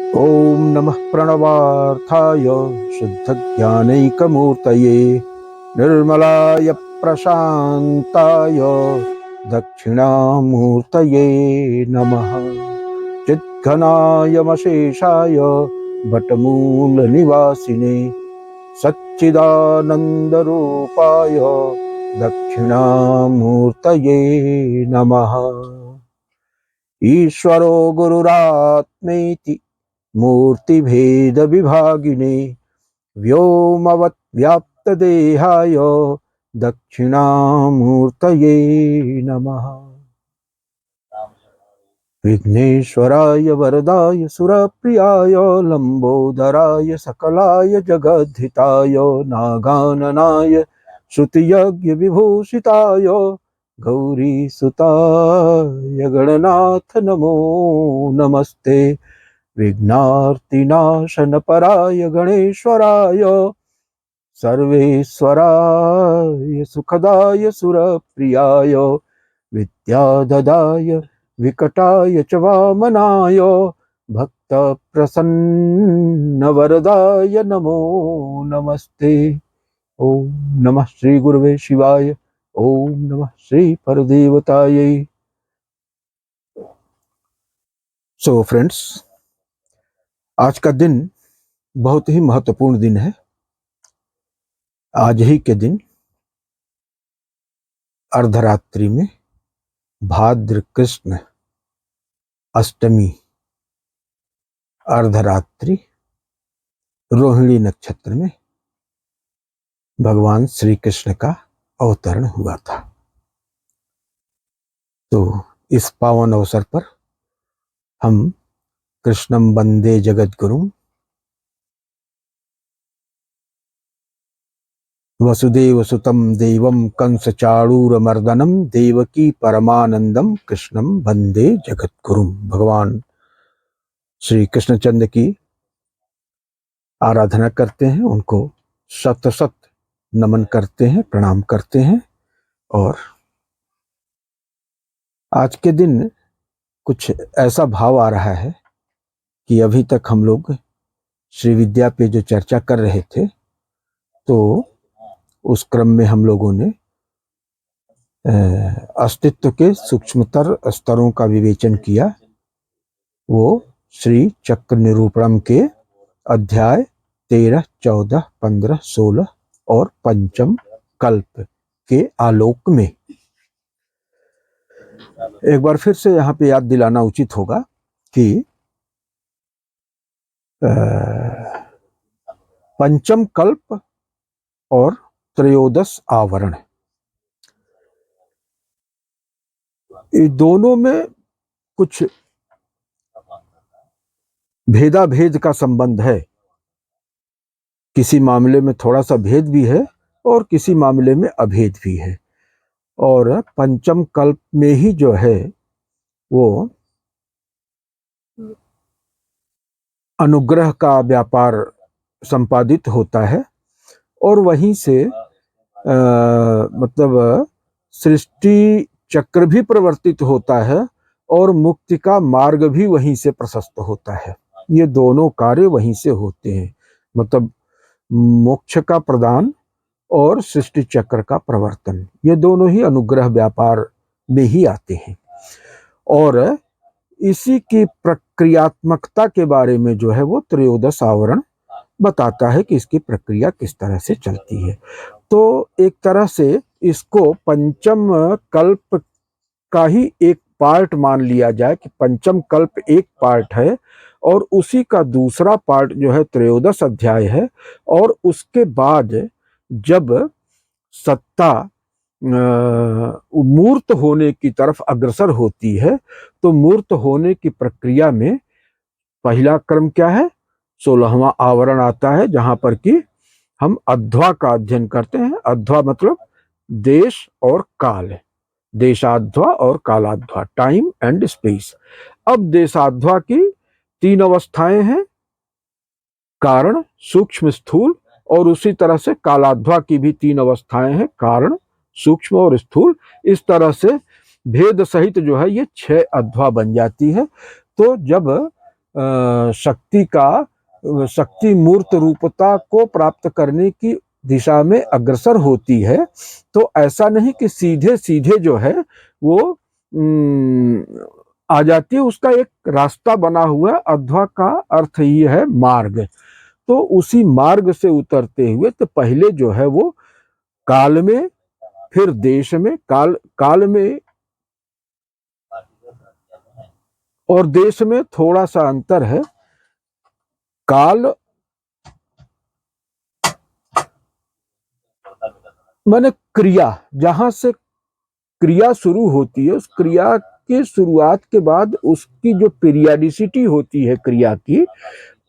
ओम नमः प्रणवार्थाय शुद्धज्ञानैकमूर्तये निर्मलाय प्रशान्ताय दक्षिणामूर्तये नमः। चिद्घनायमशेषाय वटमूलनिवासिने सच्चिदानन्दरूपाय दक्षिणामूर्तये नमः। ईश्वरो गुरुरात्मेति मूर्तिभेदविभागिने व्योमवद्व्याप्तदेहाय दक्षिणामूर्तये नमः। विघ्नेश्वराय वरदाय सुरप्रियाय लंबोदराय सकलाय जगद्धिताय नागाननाय श्रुतियज्ञ विभूषिताय गौरीसुताय गणनाथ नमो नमस्ते। विघ्नार्तिनाशनपराय गणेश्वराय सर्वेश्वराय सुखदाय सुरप्रियाय विद्याधदाय विकटाय च वामनाय भक्तप्रसन्नवरदाय नमो नमस्ते। ओम नमः श्री गुरुवे शिवाय। ओम नमः श्री परदेवतायै। सो फ्रेंड्स, आज का दिन बहुत ही महत्वपूर्ण दिन है। आज ही के दिन अर्धरात्रि में भाद्र कृष्ण अष्टमी अर्धरात्रि रोहिणी नक्षत्र में भगवान श्री कृष्ण का अवतरण हुआ था। तो इस पावन अवसर पर हम कृष्णं वंदे जगद्गुरुं वसुदेवसुतं देवं कंसचाणूरमर्दनं देवकी परमानंदम कृष्णं वंदे जगद्गुरुं। भगवान श्री कृष्णचंद्र की आराधना करते हैं, उनको शत शत नमन करते हैं, प्रणाम करते हैं। और आज के दिन कुछ ऐसा भाव आ रहा है कि अभी तक हम लोग श्री विद्या पे जो चर्चा कर रहे थे, तो उस क्रम में हम लोगों ने अस्तित्व के सूक्ष्मतर स्तरों का विवेचन किया। वो श्री चक्र निरूपणम के अध्याय 13, 14, 15, 16 और पंचम कल्प के आलोक में। एक बार फिर से यहाँ पे याद दिलाना उचित होगा कि पंचम कल्प और त्रयोदश आवरण, ये दोनों में कुछ भेदाभेद का संबंध है। किसी मामले में थोड़ा सा भेद भी है और किसी मामले में अभेद भी है। और पंचम कल्प में ही जो है वो अनुग्रह का व्यापार संपादित होता है और वहीं से मतलब सृष्टि चक्र भी प्रवर्तित होता है और मुक्ति का मार्ग भी वहीं से प्रशस्त होता है। ये दोनों कार्य वहीं से होते हैं, मतलब मोक्ष का प्रदान और सृष्टि चक्र का प्रवर्तन, ये दोनों ही अनुग्रह व्यापार में ही आते हैं। और इसी की प्रक्रियात्मकता के बारे में जो है वो त्रयोदश आवरण बताता है कि इसकी प्रक्रिया किस तरह से चलती है। तो एक तरह से इसको पंचम कल्प का ही एक पार्ट मान लिया जाए कि पंचम कल्प एक पार्ट है और उसी का दूसरा पार्ट जो है त्रयोदश अध्याय है। और उसके बाद जब सत्ता मूर्त होने की तरफ अग्रसर होती है तो मूर्त होने की प्रक्रिया में पहला क्रम क्या है, 16वां आवरण आता है, जहां पर कि हम अध्वा का अध्ययन करते हैं। अध्वा मतलब देश और काल, देशाध्वा और कालाध्वा, टाइम एंड स्पेस। अब देशाध्वा की 3 अवस्थाएं हैं, कारण, सूक्ष्म, स्थूल। और उसी तरह से कालाध्वा की भी 3 अवस्थाएं हैं, कारण, सूक्ष्म और स्थूल। इस तरह से भेद सहित जो है ये 6 अध्वा बन जाती है। तो जब शक्ति मूर्त रूपता को प्राप्त करने की दिशा में अग्रसर होती है, तो ऐसा नहीं कि सीधे सीधे जो है वो आ जाती है। उसका एक रास्ता बना हुआ है। अध्वा का अर्थ ही है मार्ग। तो उसी मार्ग से उतरते हुए तो पहले जो है वो काल में, फिर देश में, काल में और देश में थोड़ा सा अंतर है। काल माने क्रिया, जहां से क्रिया शुरू होती है, उस क्रिया के शुरुआत के बाद उसकी जो पीरियडिसिटी होती है क्रिया की,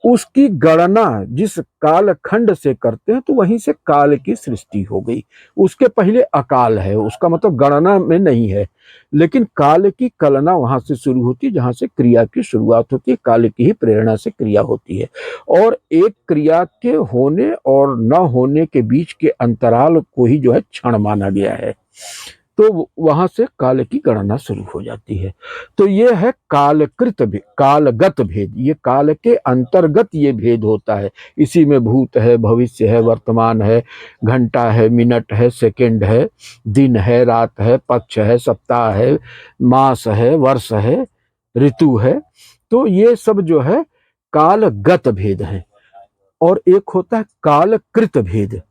उसकी गणना जिस काल खंड से करते हैं तो वहीं से काल की सृष्टि हो गई। उसके पहले अकाल है, उसका मतलब गणना में नहीं है, लेकिन काल की कलना वहां से शुरू होती है जहां से क्रिया की शुरुआत होती है। काल की ही प्रेरणा से क्रिया होती है, और एक क्रिया के होने और न होने के बीच के अंतराल को ही जो है क्षण माना गया है। तो वहां से काल की गणना शुरू हो जाती है। तो ये है कालकृत भेद, कालगत भेद। ये काल के अंतर्गत ये भेद होता है। इसी में भूत है, भविष्य है, वर्तमान है, घंटा है, मिनट है, सेकंड है, दिन है, रात है, पक्ष है, सप्ताह है, मास है, वर्ष है, ऋतु है। तो ये सब जो है कालगत भेद है। और एक होता है कालकृत भेद।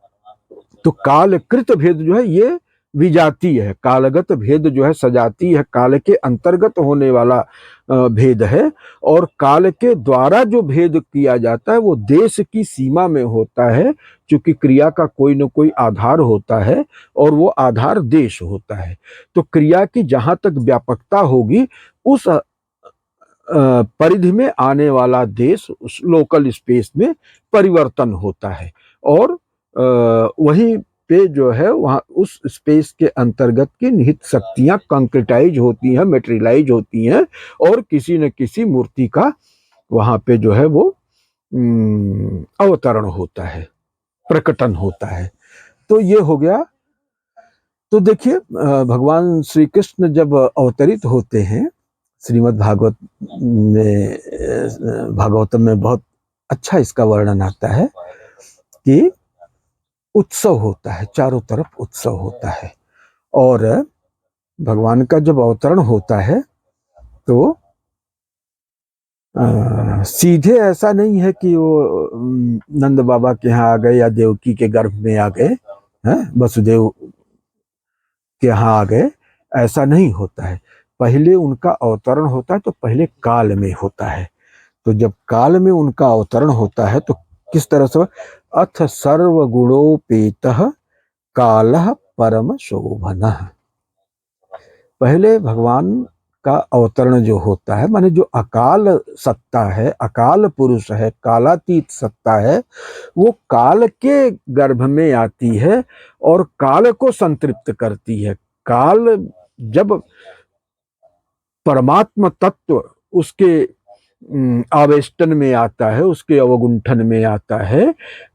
तो कालकृत भेद जो है ये विजातीय है। कालगत भेद जो है सजाती है, काल के अंतर्गत होने वाला भेद है। और काल के द्वारा जो भेद किया जाता है वो देश की सीमा में होता है, क्योंकि क्रिया का कोई न कोई आधार होता है और वो आधार देश होता है। तो क्रिया की जहां तक व्यापकता होगी, उस परिधि में आने वाला देश, उस लोकल स्पेस में परिवर्तन होता है। और वहीं पे जो है वहाँ उस स्पेस के अंतर्गत की निहित शक्तियां कंक्रिटाइज होती हैं, मेटेरियलाइज होती हैं, और किसी न किसी मूर्ति का वहां पे जो है वो अवतरण होता है, प्रकटन होता है। तो ये हो गया। तो देखिए, भगवान श्री कृष्ण जब अवतरित होते हैं, श्रीमद् भागवत में, भागवतम में बहुत अच्छा इसका वर्णन आता है कि उत्सव होता है, चारों तरफ उत्सव होता है। और भगवान का जब अवतरण होता है तो सीधे ऐसा नहीं है कि वो नंद बाबा के यहाँ आ गए या देवकी के गर्भ में आ गए, वसुदेव के यहाँ आ गए, ऐसा नहीं होता है। पहले उनका अवतरण होता है तो पहले काल में होता है। तो जब काल में उनका अवतरण होता है तो किस तरह से, अथ सर्वगुणोपेतः कालः परम शोभनः। पहले भगवान का अवतरण जो होता है, माने जो अकाल सत्ता है, अकाल पुरुष है, कालातीत सत्ता है, वो काल के गर्भ में आती है और काल को संतृप्त करती है। काल जब परमात्म तत्व उसके आवेष्टन में आता है, उसके अवगुंठन में आता है,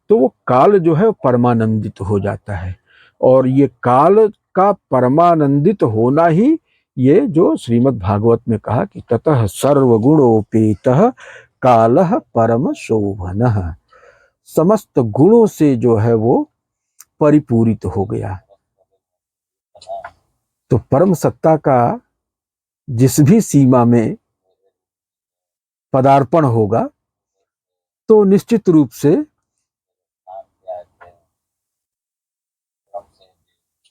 तो वो काल जो है परमानंदित हो जाता है। और ये काल का परमानंदित होना ही ये जो श्रीमद् भागवत में कहा कि ततः सर्वगुणोपेतः कालः परम शोभनः, समस्त गुणों से जो है वो परिपूरित हो गया। तो परम सत्ता का जिस भी सीमा में पदार्पण होगा तो निश्चित रूप से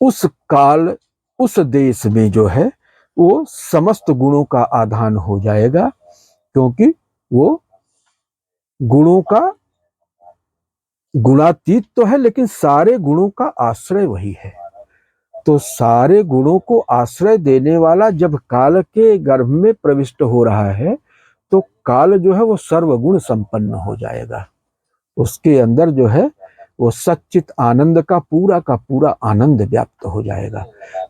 उस काल, उस देश में जो है वो समस्त गुणों का आधान हो जाएगा, क्योंकि वो गुणों का गुणातीत तो है लेकिन सारे गुणों का आश्रय वही है। तो सारे गुणों को आश्रय देने वाला जब काल के गर्भ में प्रविष्ट हो रहा है तो काल जो है वो सर्वगुण संपन्न हो जाएगा। उसके अंदर जो है वो सच्चित आनंद का पूरा आनंद व्याप्त हो जाएगा।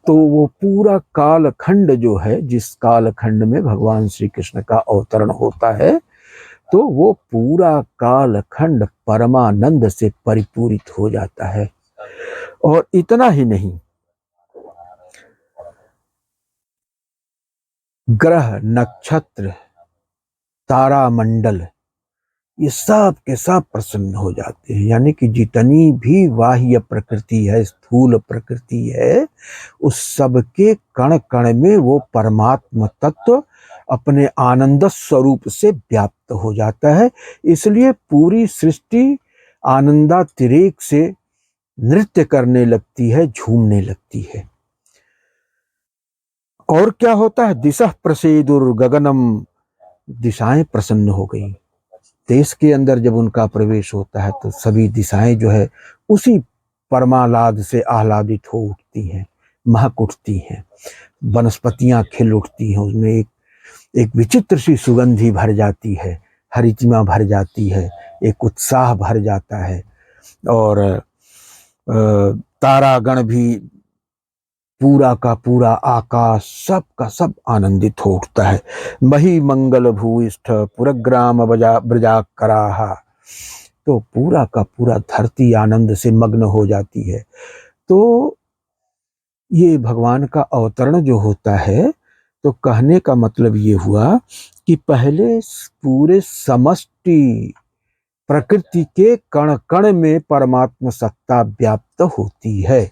तो वो पूरा काल खंड जो है, जिस काल खंड में भगवान श्री कृष्ण का अवतरण होता है, तो वो पूरा काल खंड परमानंद से परिपूरित हो जाता है। और इतना ही नहीं, ग्रह, नक्षत्र, तारा मंडल, ये सब के सब प्रसन्न हो जाते हैं। यानी कि जितनी भी बाह्य प्रकृति है, स्थूल प्रकृति है, उस सब के कण कण में वो परमात्म तत्व अपने आनंद स्वरूप से व्याप्त हो जाता है। इसलिए पूरी सृष्टि आनंदातिरेक से नृत्य करने लगती है, झूमने लगती है। और क्या होता है? दिशा प्रसेदुर गगनम, दिशाएं प्रसन्न हो गई। देश के अंदर जब उनका प्रवेश होता है तो सभी दिशाएं जो है उसी परमालाद से आह्लादित हो उठती हैं, महक उठती हैं, वनस्पतियां खिल उठती हैं, उसमें एक विचित्र सी सुगंधी भर जाती है, हरितिमा भर जाती है, एक उत्साह भर जाता है। और तारागण भी, पूरा का पूरा आकाश सब का सब आनंदित हो उठता है। मही मंगल भूइष्ठ पुरग्राम ब्रजा कराहा, तो पूरा का पूरा धरती आनंद से मग्न हो जाती है। तो ये भगवान का अवतरण जो होता है, तो कहने का मतलब ये हुआ कि पहले पूरे समष्टि प्रकृति के कण कण में परमात्मा सत्ता व्याप्त होती है,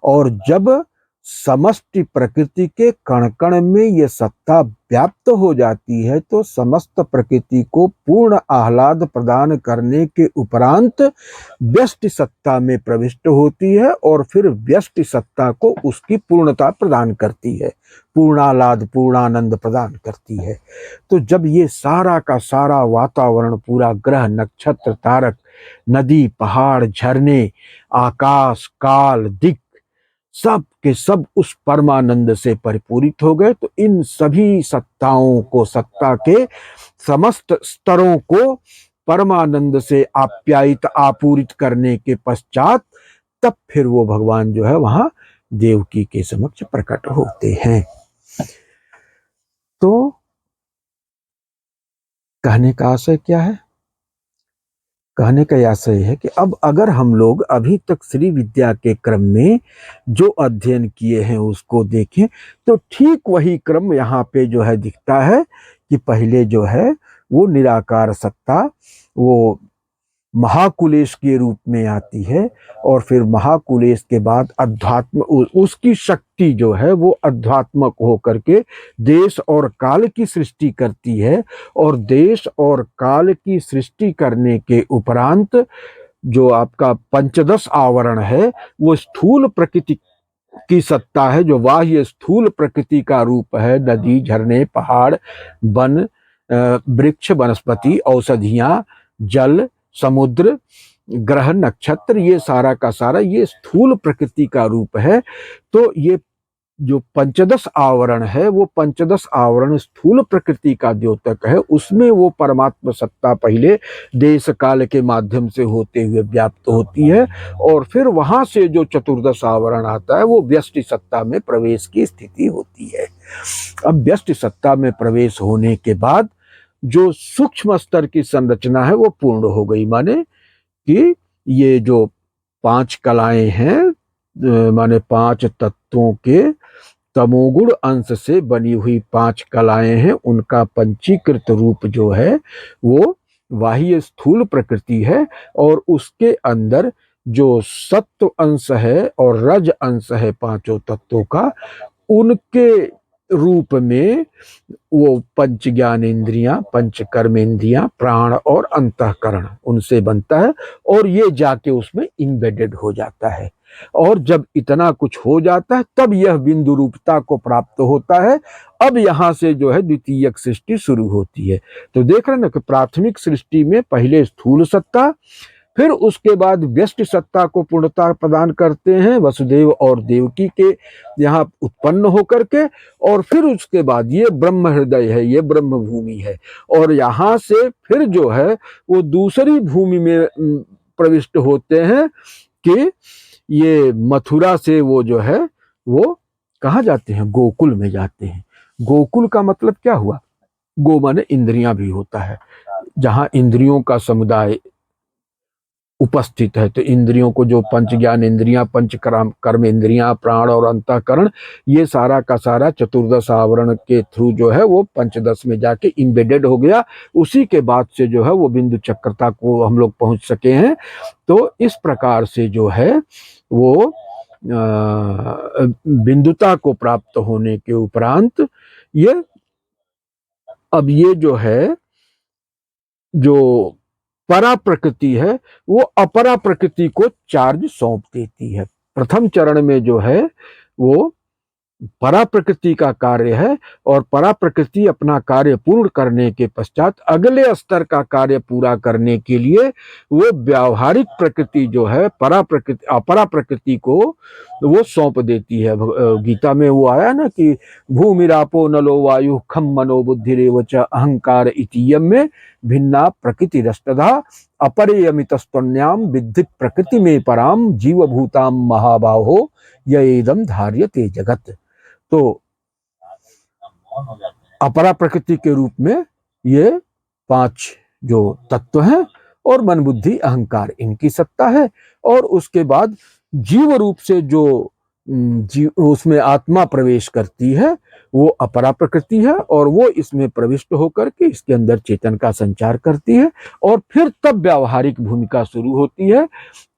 और जब समष्टि प्रकृति के कण कण में ये सत्ता व्याप्त हो जाती है तो समस्त प्रकृति को पूर्ण आह्लाद प्रदान करने के उपरांत व्यष्टि सत्ता में प्रविष्ट होती है, और फिर व्यष्टि सत्ता को उसकी पूर्णता प्रदान करती है, पूर्णालाद पूर्णानंद प्रदान करती है। तो जब ये सारा का सारा वातावरण, पूरा ग्रह नक्षत्र तारक नदी पहाड़ झरने आकाश काल दिक् सब के सब उस परमानंद से परिपूरित हो गए, तो इन सभी सत्ताओं को, सत्ता के समस्त स्तरों को परमानंद से आप्यायित आपूरित करने के पश्चात तब फिर वो भगवान जो है वहां देवकी के समक्ष प्रकट होते हैं। तो कहने का आशय क्या है? कहने का आशय है कि अब अगर हम लोग अभी तक श्री विद्या के क्रम में जो अध्ययन किए हैं उसको देखें, तो ठीक वही क्रम यहाँ पे जो है दिखता है कि पहले जो है वो निराकार सत्ता वो महाकुलेश के रूप में आती है, और फिर महाकुलेश के बाद अध्यात्म, उसकी शक्ति जो है वो अध्यात्मक होकर के देश और काल की सृष्टि करती है, और देश और काल की सृष्टि करने के उपरांत जो आपका पंचदश आवरण है वो स्थूल प्रकृति की सत्ता है, जो बाह्य स्थूल प्रकृति का रूप है, नदी झरने पहाड़ वन वृक्ष वनस्पति औषधियां जल समुद्र ग्रह नक्षत्र, ये सारा का सारा ये स्थूल प्रकृति का रूप है। तो ये जो पंचदश आवरण है वो पंचदश आवरण स्थूल प्रकृति का द्योतक है, उसमें वो परमात्मा सत्ता पहले देश काल के माध्यम से होते हुए व्याप्त होती है, और फिर वहां से जो चतुर्दश आवरण आता है वो व्यष्टि सत्ता में प्रवेश की स्थिति होती है। अब व्यष्टि सत्ता में प्रवेश होने के बाद जो सूक्ष्म स्तर की संरचना है वो पूर्ण हो गई, माने कि ये जो पांच कलाएं हैं, माने पांच तत्वों के तमोगुण अंश से बनी हुई पांच कलाएं हैं, उनका पंचीकृत रूप जो है वो बाह्य स्थूल प्रकृति है, और उसके अंदर जो सत्व अंश है और रज अंश है पांचों तत्वों का, उनके रूप में वो पंच ज्ञानेन्द्रियां पंच कर्मेंद्रियां प्राण और अंतःकरण उनसे बनता है, और ये जाके उसमें इम्बेडेड हो जाता है। और जब इतना कुछ हो जाता है तब यह बिंदु रूपता को प्राप्त होता है। अब यहाँ से जो है द्वितीय सृष्टि शुरू होती है। तो देख रहे ना कि प्राथमिक सृष्टि में पहले स्थूल सत्ता, फिर उसके बाद व्यष्टि सत्ता को पूर्णता प्रदान करते हैं वसुदेव और देवकी के यहाँ उत्पन्न होकर के, और फिर उसके बाद ये ब्रह्म हृदय है, ये ब्रह्म भूमि है, और यहाँ से फिर जो है वो दूसरी भूमि में प्रविष्ट होते हैं कि ये मथुरा से वो जो है वो कहाँ जाते हैं? गोकुल में जाते हैं। गोकुल का मतलब क्या हुआ? गो माने इंद्रियां भी होता है, जहां इंद्रियों का समुदाय उपस्थित है। तो इंद्रियों को जो पंच ज्ञान इंद्रियां, पंच कर्म इंद्रियां, प्राण और अंतःकरण, ये सारा का सारा चतुर्दश आवरण के थ्रू जो है वो पंचदश में जाके इम्बेडेड हो गया। उसी के बाद से जो है वो बिंदु चक्रता को हम लोग पहुंच सके हैं। तो इस प्रकार से जो है वो बिंदुता को प्राप्त होने के उपरांत ये अब ये जो है जो परा प्रकृति है वो अपरा प्रकृति को चार्ज सौंप देती है। प्रथम चरण में जो है वो परा प्रकृति का कार्य है और परा प्रकृति अपना कार्य पूर्ण करने के पश्चात अगले स्तर का कार्य पूरा करने के लिए वो व्यावहारिक प्रकृति जो है परा प्रकृति अपरा प्रकृति को वो सौंप देती है। गीता में वो आया ना कि भूमिरापो नलो वायु खम मनो बुद्धिरेव च अहंकार इतीयम में भिन्ना प्रकृति रस्तधा अपरेयमितस्त्वन्याम विद्धि प्रकृति में पराम जीवभूताम महाबाहो यदम धार्यते जगत। तो अपरा प्रकृति के रूप में ये 5 जो तत्व हैं और मन बुद्धि अहंकार इनकी सत्ता है। और उसके बाद जीव रूप से जो उसमें आत्मा प्रवेश करती है वो अपरा प्रकृति है और वो इसमें प्रविष्ट होकर के इसके अंदर चेतन का संचार करती है और फिर तब व्यावहारिक भूमिका शुरू होती है।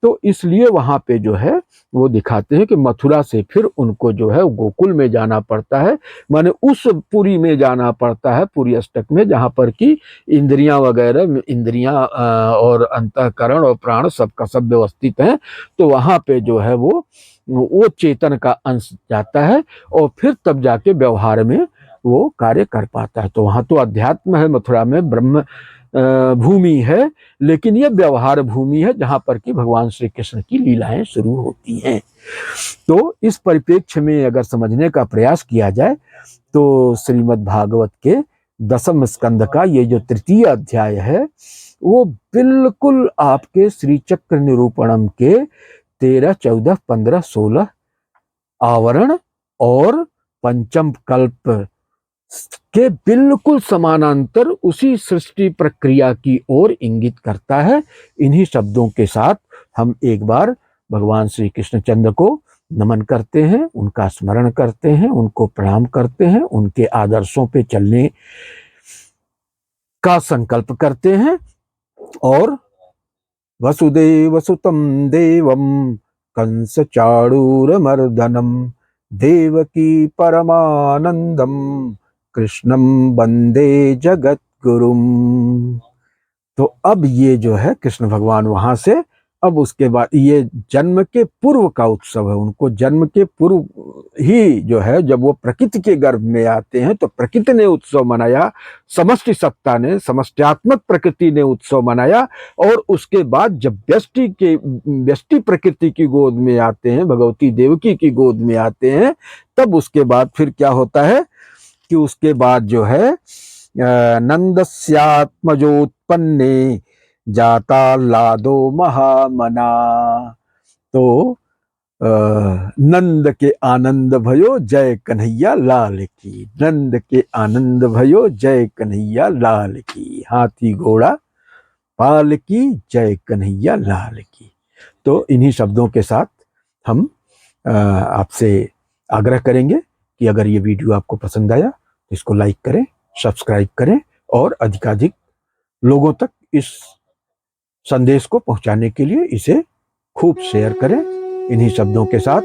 तो इसलिए वहां पे जो है वो दिखाते हैं कि मथुरा से फिर उनको जो है गोकुल में जाना पड़ता है, माने उस पुरी में जाना पड़ता है, पुरी अष्टक में, जहां पर की इंद्रियां वगैरह इंद्रियां और अंतःकरण और प्राण सबका सब व्यवस्थित है। तो वहां पे जो है वो चेतन का अंश जाता है और फिर तब जाके व्यवहार में वो कार्य कर पाता है। तो वहां तो अध्यात्म है, मथुरा में ब्रह्म भूमि है, लेकिन ये व्यवहार भूमि है जहां पर कि भगवान श्री कृष्ण की लीलाएं शुरू होती हैं। तो इस परिप्रेक्ष्य में अगर समझने का प्रयास किया जाए तो श्रीमद् भागवत के 10वें स्कंद का ये जो 3य अध्याय है वो बिल्कुल आपके श्री चक्र निरूपणम के 13, 14, 15, 16 आवरण और पंचम कल्प के बिल्कुल समानांतर उसी सृष्टि प्रक्रिया की ओर इंगित करता है। इन्हीं शब्दों के साथ हम एक बार भगवान श्री कृष्णचंद्र को नमन करते हैं, उनका स्मरण करते हैं, उनको प्रणाम करते हैं, उनके आदर्शों पे चलने का संकल्प करते हैं और वसुदेवसुतं देवं कंस चाणूरमर्दनम देवकी परमानंदम कृष्णम वंदे जगद्गुरुम। तो अब ये जो है कृष्ण भगवान वहां से अब उसके बाद ये जन्म के पूर्व का उत्सव है। उनको जन्म के पूर्व ही जो है जब वो प्रकृति के गर्भ में आते हैं तो प्रकृति ने उत्सव मनाया, समष्टि सत्ता ने, समष्ट्यात्मक प्रकृति ने उत्सव मनाया। और उसके बाद जब व्यष्टि प्रकृति की गोद में आते हैं, भगवती देवकी की गोद में आते हैं, तब उसके बाद फिर क्या होता है कि उसके बाद जो है नंदस्यात्मजोत्पन्ने जाता लादो महामना। तो नंद के आनंद भयो जय कन्हैया लाल की, नंद के आनंद भयो जय कन्हैया लाल की, हाथी घोड़ा पाल की जय कन्हैया लाल की। तो इन्हीं शब्दों के साथ हम आपसे आग्रह करेंगे कि अगर ये वीडियो आपको पसंद आया तो इसको लाइक करें, सब्सक्राइब करें और अधिकाधिक लोगों तक इस संदेश को पहुंचाने के लिए इसे खूब शेयर करें। इन्हीं शब्दों के साथ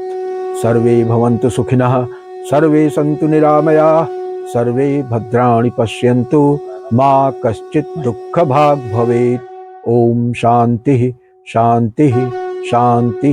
सर्वे भवन्तु सुखिनः, सर्वे सन्तु निरामयाः, सर्वे भद्राणि पश्यन्तु, मा कश्चित् दुःख भाग् भवेत्। ओम शांति शांति शांति।